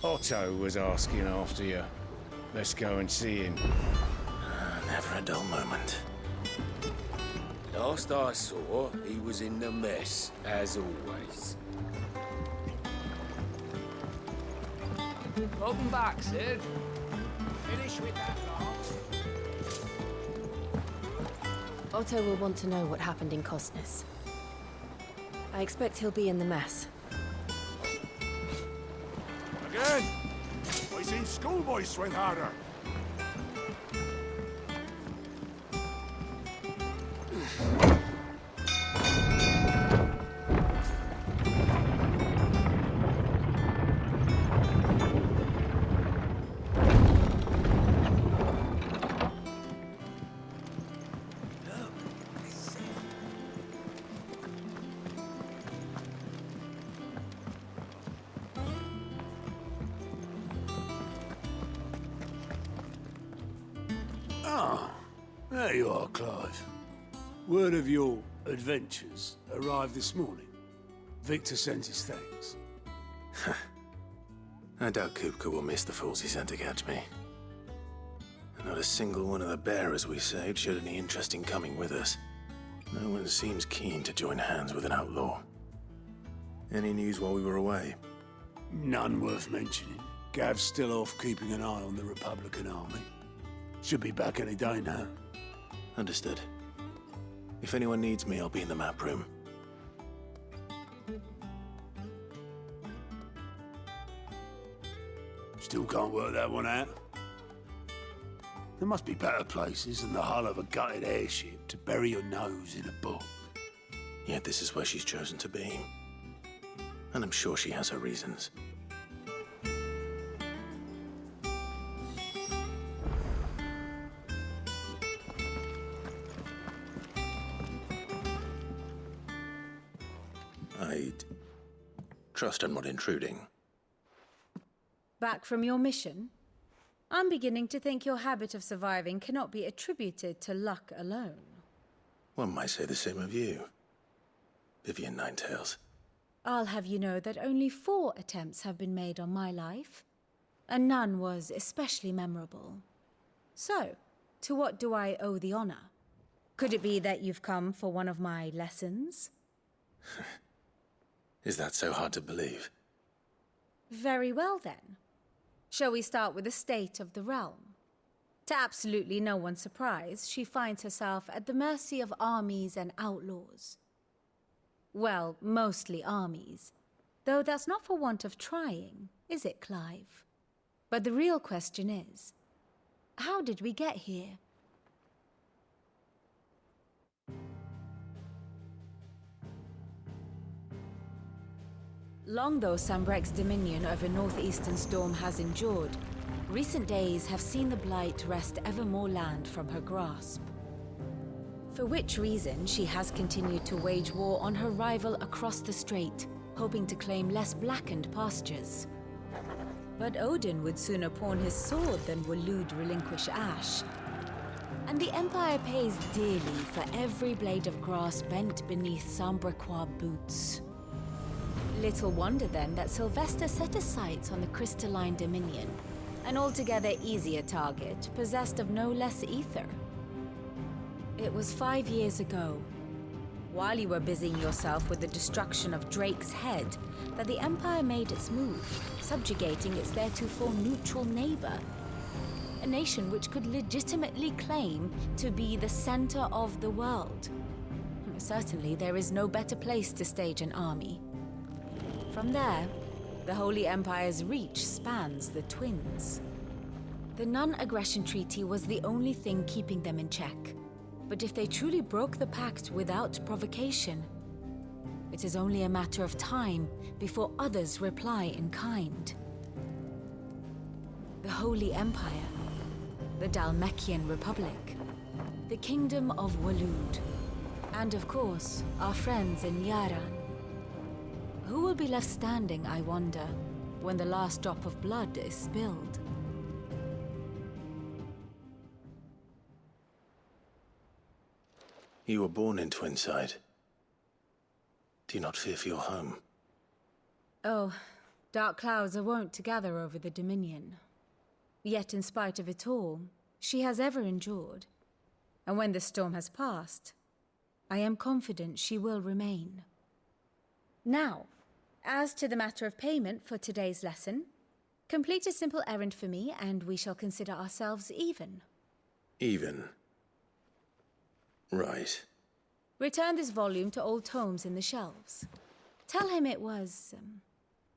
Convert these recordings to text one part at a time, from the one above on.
Otto was asking after you. Let's go and see him. Never a dull moment. Last I saw, he was in the mess, as always. Welcome back, Sid. Finish with that last. Otto will want to know what happened in Cosnes. I expect he'll be in the mess. Again? I seen schoolboys swing harder. There you are, Clive. Word of your adventures arrived this morning. Victor sent his thanks. I doubt Kupka will miss the fools he sent to catch me. Not a single one of the bearers we saved showed any interest in coming with us. No one seems keen to join hands with an outlaw. Any news while we were away? None worth mentioning. Gav's still off keeping an eye on the Republican army. Should be back any day now. Understood. If anyone needs me, I'll be in the map room. Still can't work that one out. There must be better places than the hull of a gutted airship to bury your nose in a book. Yet this is where she's chosen to be. And I'm sure she has her reasons. I'd trust I'm not intruding. Back from your mission? I'm beginning to think your habit of surviving cannot be attributed to luck alone. One might say the same of you, Vivian Ninetails. I'll have you know that only 4 attempts have been made on my life, and none was especially memorable. So, to what do I owe the honor? Could it be that you've come for one of my lessons? Is that so hard to believe? Very well, then. Shall we start with the state of the realm? To absolutely no one's surprise, she finds herself at the mercy of armies and outlaws. Well, mostly armies. Though that's not for want of trying, is it, Clive? But the real question is, how did we get here? Long though Sambrek's dominion over northeastern Storm has endured, recent days have seen the Blight wrest ever more land from her grasp. For which reason she has continued to wage war on her rival across the strait, hoping to claim less blackened pastures. But Odin would sooner pawn his sword than Waloed relinquish Ash. And the Empire pays dearly for every blade of grass bent beneath Sambrequois boots. Little wonder then that Sylvester set his sights on the crystalline dominion, an altogether easier target, possessed of no less ether. It was 5 years ago, while you were busying yourself with the destruction of Drake's head, that the Empire made its move, subjugating its theretofore neutral neighbor. A nation which could legitimately claim to be the center of the world. Certainly, there is no better place to stage an army. From there, the Holy Empire's reach spans the Twins. The non-aggression treaty was the only thing keeping them in check. But if they truly broke the pact without provocation, it is only a matter of time before others reply in kind. The Holy Empire, the Dhalmekian Republic, the Kingdom of Waloed, and of course, our friends in Yaran. Who will be left standing, I wonder, when the last drop of blood is spilled? You were born in Twinside. Do you not fear for your home? Oh, Dark clouds are wont to gather over the Dominion. Yet in spite of it all, she has ever endured. And when the storm has passed, I am confident she will remain. Now, as to the matter of payment for today's lesson, complete a simple errand for me and we shall consider ourselves even. Even? Right. Return this volume to old tomes in the shelves. Tell him it was,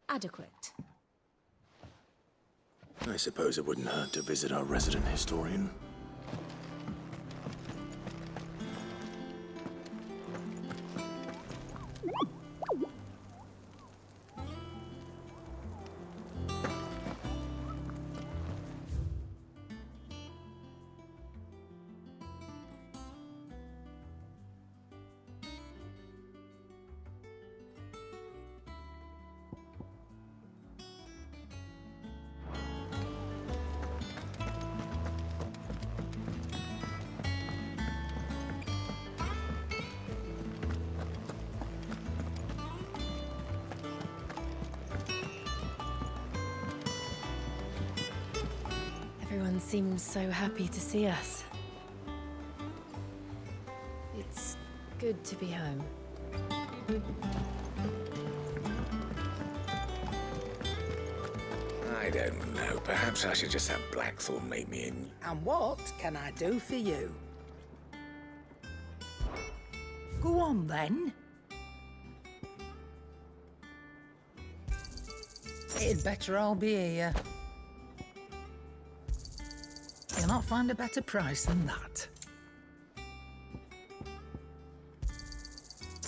adequate. I suppose it wouldn't hurt to visit our resident historian. Everyone seems so happy to see us. It's good to be home. I don't know. Perhaps I should just have Blackthorn make me in. And what can I do for you? Go on, then. It'd better all be here. You'll not find a better price than that.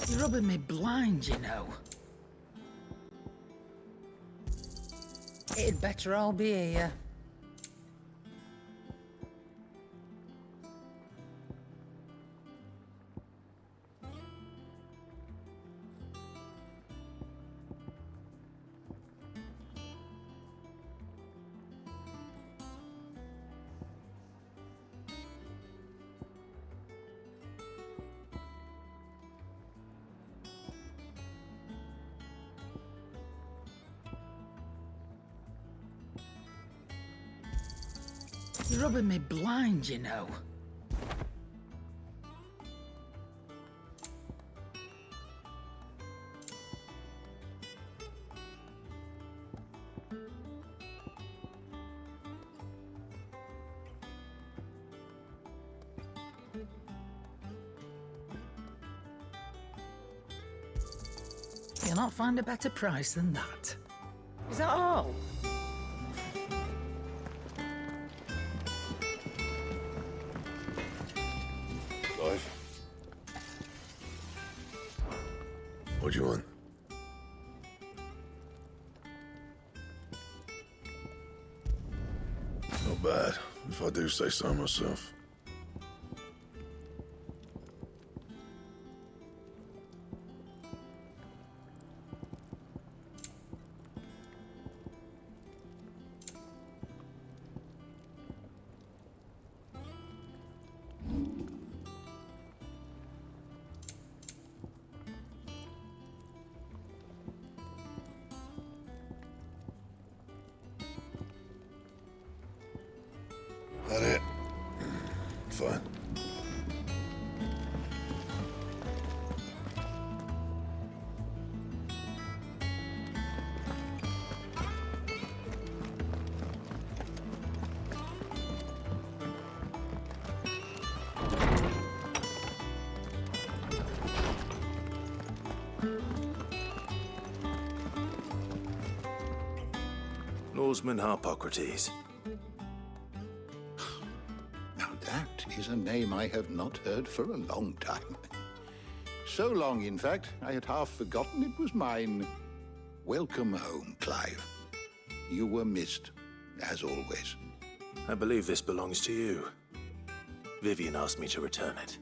You're rubbing me blind, you know. It'd better all be here. You're rubbing me blind, you know. You'll not find a better price than that. Is that all? Clive? What do you want? Not bad, if I do say so myself. That it? Fine. Norseman Harpocrates. Now that is a name I have not heard for a long time. So long, in fact, I had half forgotten it was mine. Welcome home, Clive. You were missed, as always. I believe this belongs to you. Vivian asked me to return it.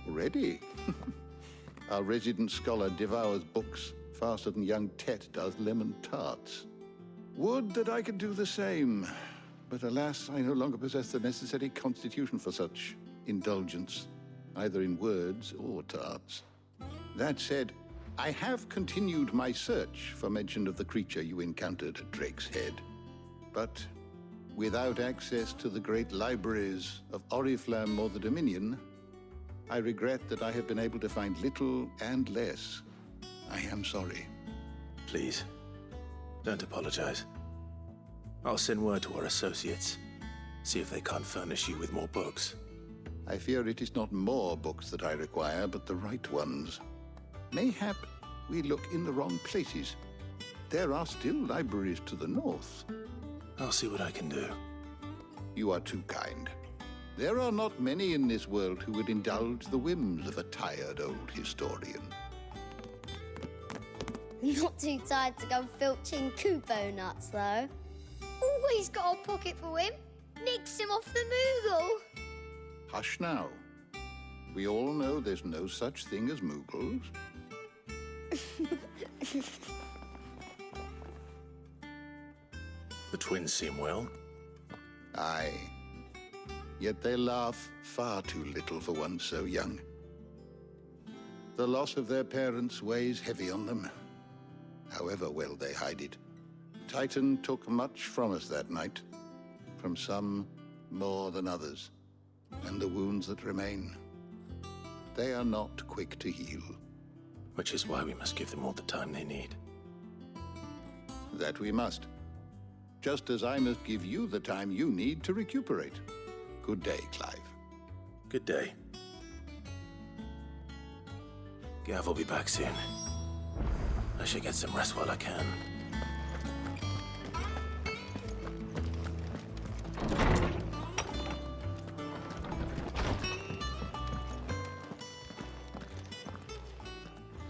Already? Our resident scholar devours books faster than young Tet does lemon tarts. Would that I could do the same, but alas, I no longer possess the necessary constitution for such indulgence. either in words or tarts. That said, I have continued my search for mention of the creature you encountered at Drake's Head. But without access to the great libraries of Oriflamme or the Dominion, I regret that I have been able to find little and less. I am sorry. Please, don't apologize. I'll send word to our associates. See if they can't furnish you with more books. I fear it is not more books that I require, but the right ones. Mayhap we look in the wrong places. There are still libraries to the north. I'll see what I can do. You are too kind. There are not many in this world who would indulge the whims of a tired old historian. Not too tired to go filching Kupo nuts, though. Always got a pocket for him. Nicks him off the Moogle. Hush now. We all know there's no such thing as Moogles. The twins seem well. Aye. Yet they laugh far too little for one so young. The loss of their parents weighs heavy on them, however well they hide it. Titan took much from us that night, from some more than others, and the wounds that remain, they are not quick to heal. Which is why we must give them all the time they need. That we must. Just as I must give you the time you need to recuperate. Good day, Clive. Good day. Gav will be back soon. I should get some rest while I can.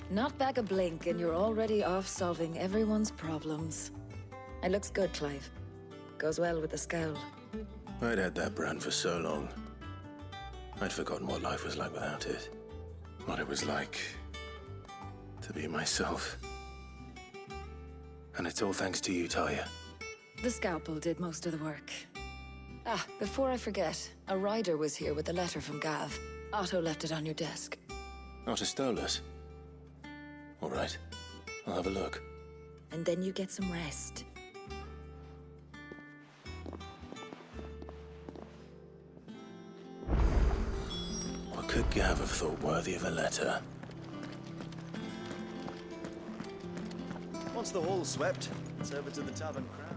Not back a blink and you're already off solving everyone's problems. It looks good, Clive. Goes well with the scowl. I'd had that brand for so long. I'd forgotten what life was like without it. What it was like to be myself. And it's all thanks to you, Talia. The scalpel did most of the work. Ah, before I forget, a rider was here with a letter from Gav. Otto left it on your desk. Otto stole us. All right, I'll have a look. And then you get some rest. What could Gav have thought worthy of a letter? Once the hall's swept, it's over to the Tavern Crown.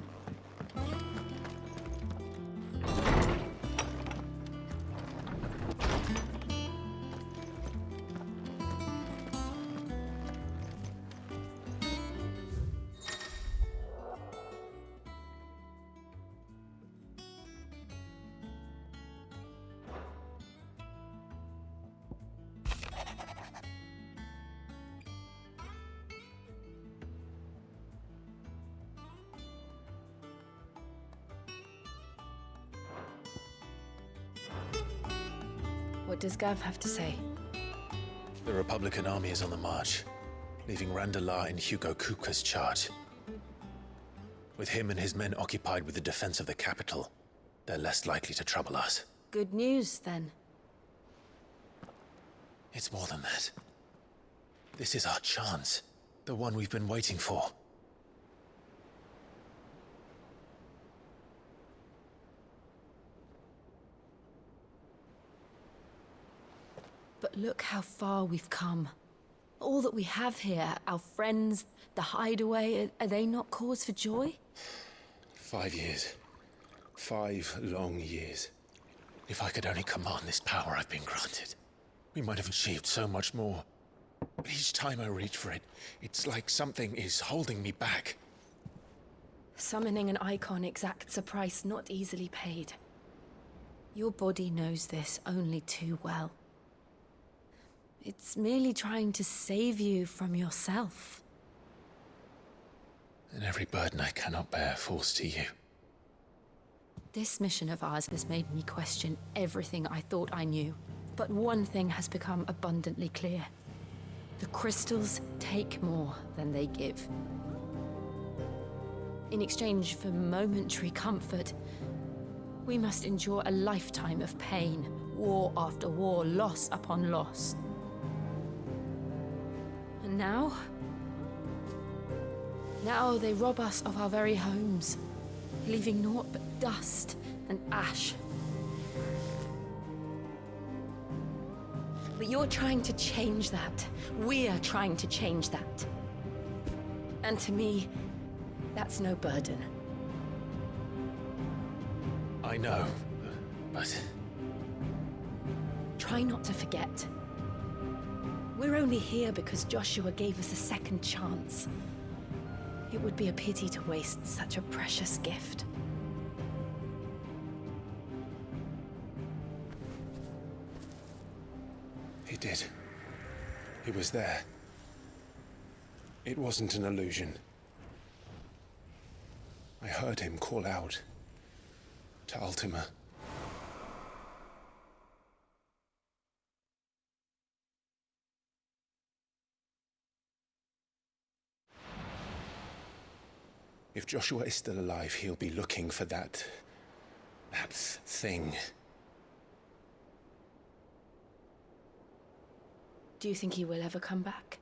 What does Gav have to say? The Republican army is on the march, leaving Randalar in Hugo Kuka's charge. With him and his men occupied with the defense of the capital, they're less likely to trouble us. Good news, then. It's more than that. This is our chance. The one we've been waiting for. But look how far we've come. All that we have here, our friends, the hideaway, are they not cause for joy? 5 years. 5 long years. If I could only command this power I've been granted, we might have achieved so much more. But each time I reach for it, it's like something is holding me back. Summoning an icon exacts a price not easily paid. Your body knows this only too well. It's merely trying to save you from yourself. And every burden I cannot bear falls to you. This mission of ours has made me question everything I thought I knew. But one thing has become abundantly clear. The crystals take more than they give. In exchange for momentary comfort, we must endure a lifetime of pain, War after war, loss upon loss. And now? Now they rob us of our very homes, leaving naught but dust and ash. But you're trying to change that. We're trying to change that. And to me, that's no burden. I know, but... Try not to forget. We're only here because Joshua gave us a second chance. It would be a pity to waste such a precious gift. He did. He was there. It wasn't an illusion. I heard him call out to Ultima. If Joshua is still alive, he'll be looking for that thing. Do you think he will ever come back?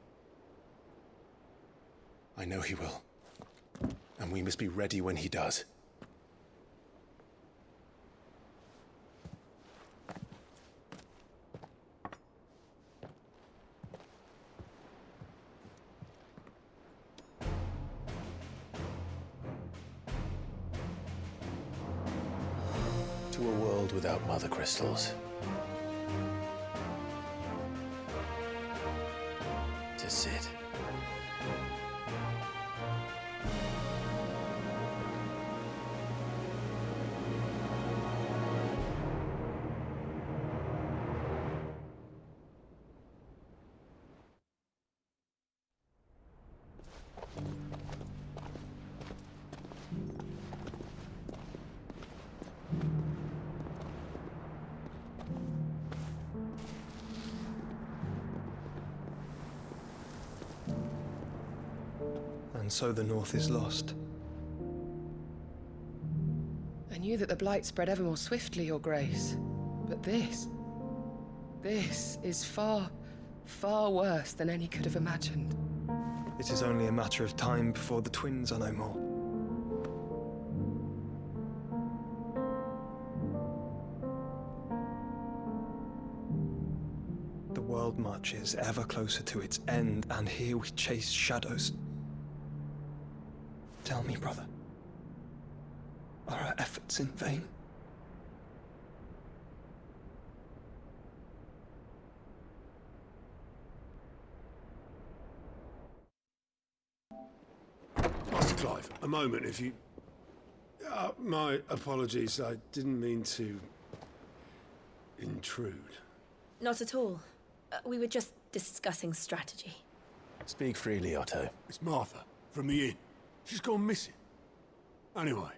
I know he will. And we must be ready when he does. To a world without mother crystals. To Sid. And so the North is lost. I knew that the Blight spread ever more swiftly, Your Grace. But this is far, far worse than any could have imagined. It is only a matter of time before the twins are no more. The world marches ever closer to its end, and here we chase shadows. Tell me, brother, are our efforts in vain? Master Clive, a moment, if you... my apologies, I didn't mean to... intrude. Not at all. We were just discussing strategy. Speak freely, Otto. It's Martha, from the inn. She's gone missing. Anyway,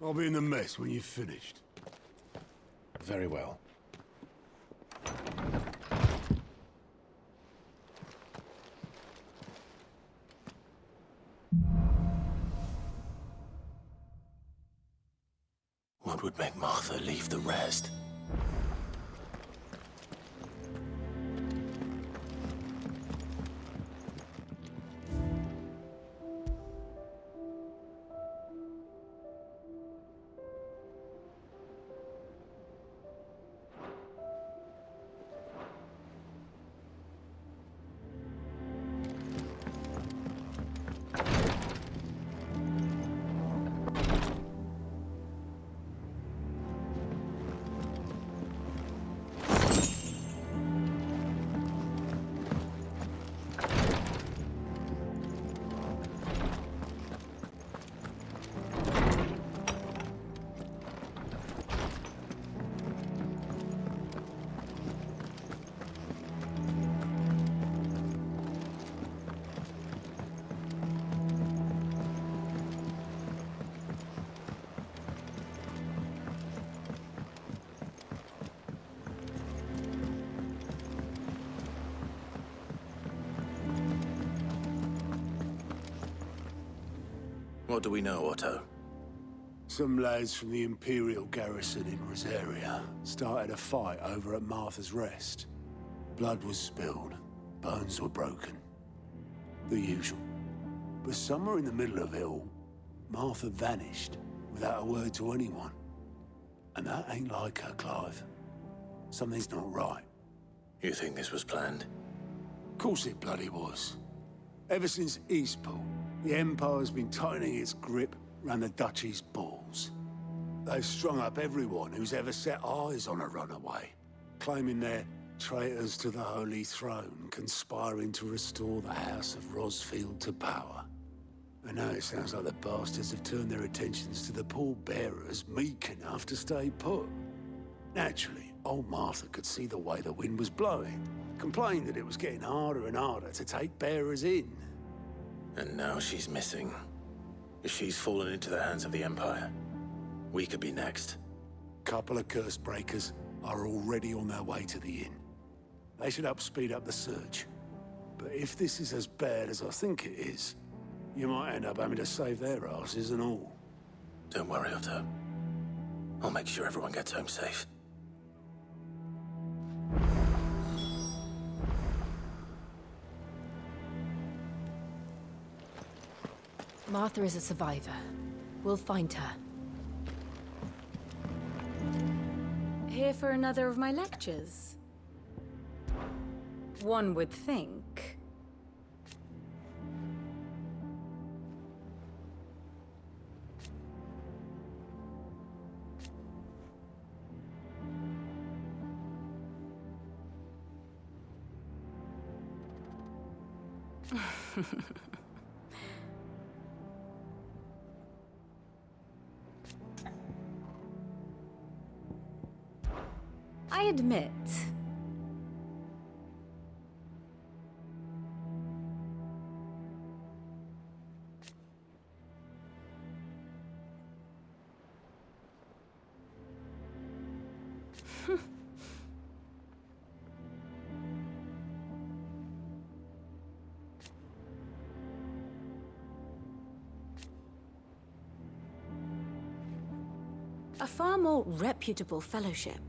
I'll be in the mess when you've finished. Very well. What would make Martha leave the rest? What do we know, Otto? Some lads from the Imperial garrison in Rosaria started a fight over at Martha's Rest. Blood was spilled, bones were broken. The usual. But somewhere in the middle of it all, Martha vanished without a word to anyone. And that ain't like her, Clive. Something's not right. You think this was planned? Of course it bloody was. Ever since Eastpool, the Empire's been tightening its grip around the Duchy's balls. They've strung up everyone who's ever set eyes on a runaway, claiming they're traitors to the Holy Throne, conspiring to restore the House of Rosfield to power. And now it sounds like the bastards have turned their attentions to the pallbearers meek enough to stay put. Naturally, old Martha could see the way the wind was blowing, complained that it was getting harder and harder to take bearers in. And now she's missing. If she's fallen into the hands of the Empire, we could be next. Couple of curse breakers are already on their way to the inn. They should help speed up the search. But if this is as bad as I think it is, you might end up having to save their asses and all. Don't worry, Otto. I'll make sure everyone gets home safe. Martha is a survivor. We'll find her. Here for another of my lectures? One would think. I admit. A far more reputable fellowship.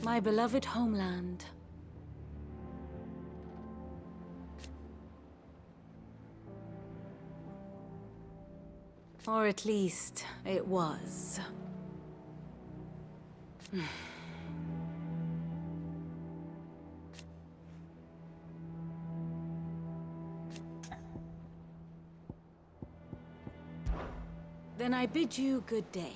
My beloved homeland. Or at least, it was. Then I bid you good day.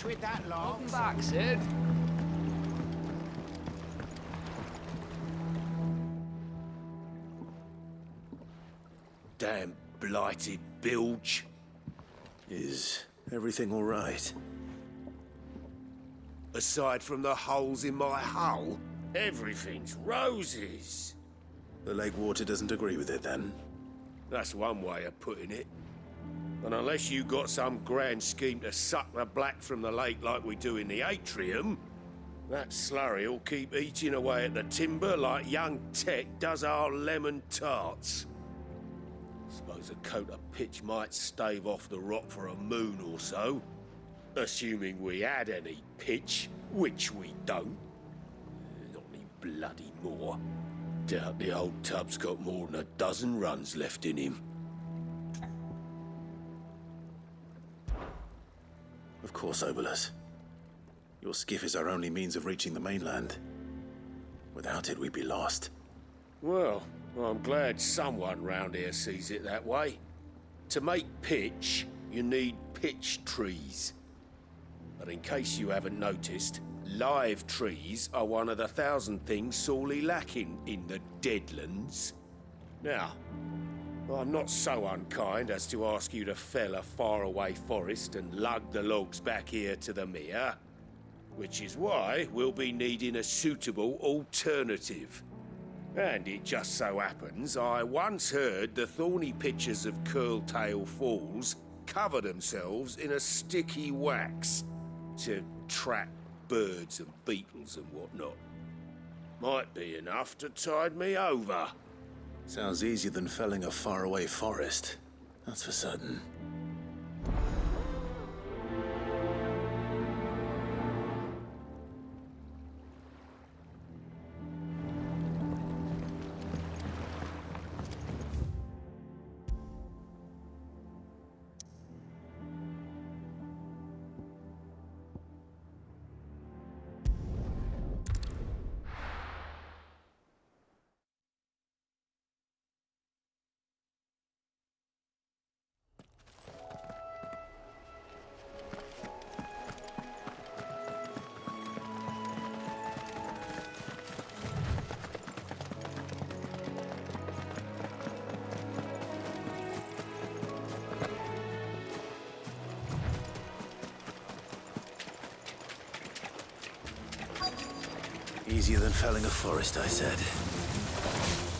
With that long. Welcome back, Sid. Damn blighted bilge. Is everything all right? Aside from the holes in my hull, everything's roses. The lake water doesn't agree with it, then? That's one way of putting it. And unless you got some grand scheme to suck the black from the lake like we do in the atrium, that slurry'll keep eating away at the timber like young Tech does our lemon tarts. Suppose a coat of pitch might stave off the rot for a moon or so. Assuming we had any pitch, which we don't. Not any bloody more. Doubt the old tub's got more than a dozen runs left in him. Of course, Obolus. Your skiff is our only means of reaching the mainland. Without it, we'd be lost. Well, I'm glad someone round here sees it that way. To make pitch, you need pitch trees. But in case you haven't noticed, live trees are one of the 1,000 things sorely lacking in the Deadlands. Now, I'm not so unkind as to ask you to fell a faraway forest and lug the logs back here to the mere, which is why we'll be needing a suitable alternative. And it just so happens I once heard the thorny pitchers of Curltail Falls cover themselves in a sticky wax to trap birds and beetles and whatnot. Might be enough to tide me over. Sounds easier than felling a faraway forest. That's for certain. Easier than felling a forest, I said.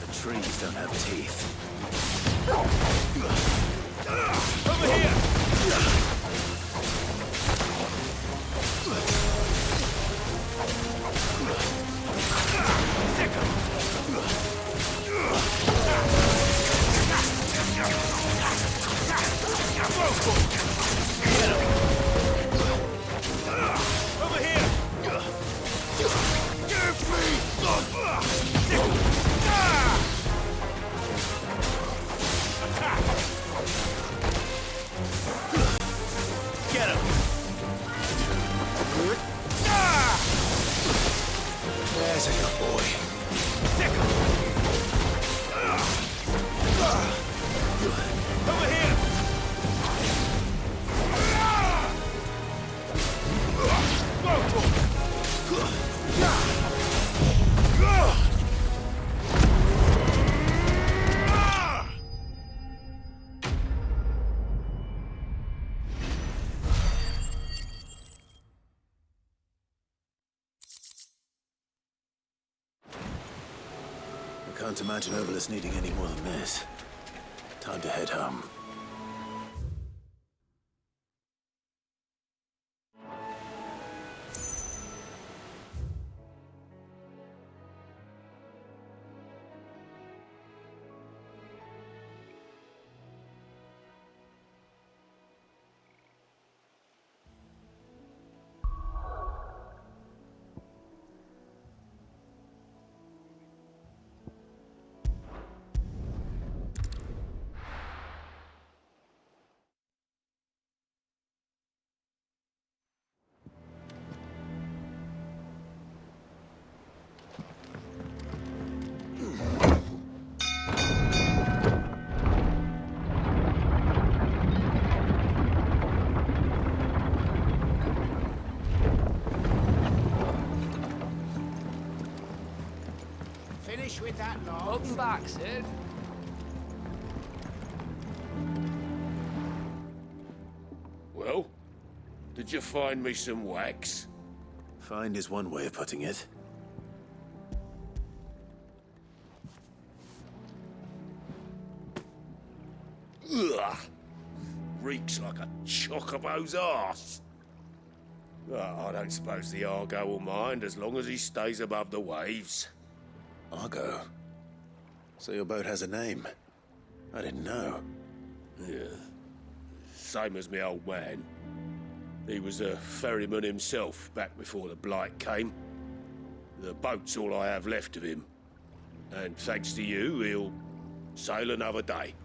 The trees don't have teeth. Over here! There's a good boy. Over here! I can't imagine Obolus needing any more than this. Time to head home. Finish with that log. Welcome back, Sid. Well, did you find me some wax? Find is one way of putting it. Ugh! Reeks like a chocobo's arse. I don't suppose the Argo will mind as long as he stays above the waves. Argo? So your boat has a name? I didn't know. Yeah. Same as me old man. He was a ferryman himself back before the Blight came. The boat's all I have left of him. And thanks to you, he'll sail another day.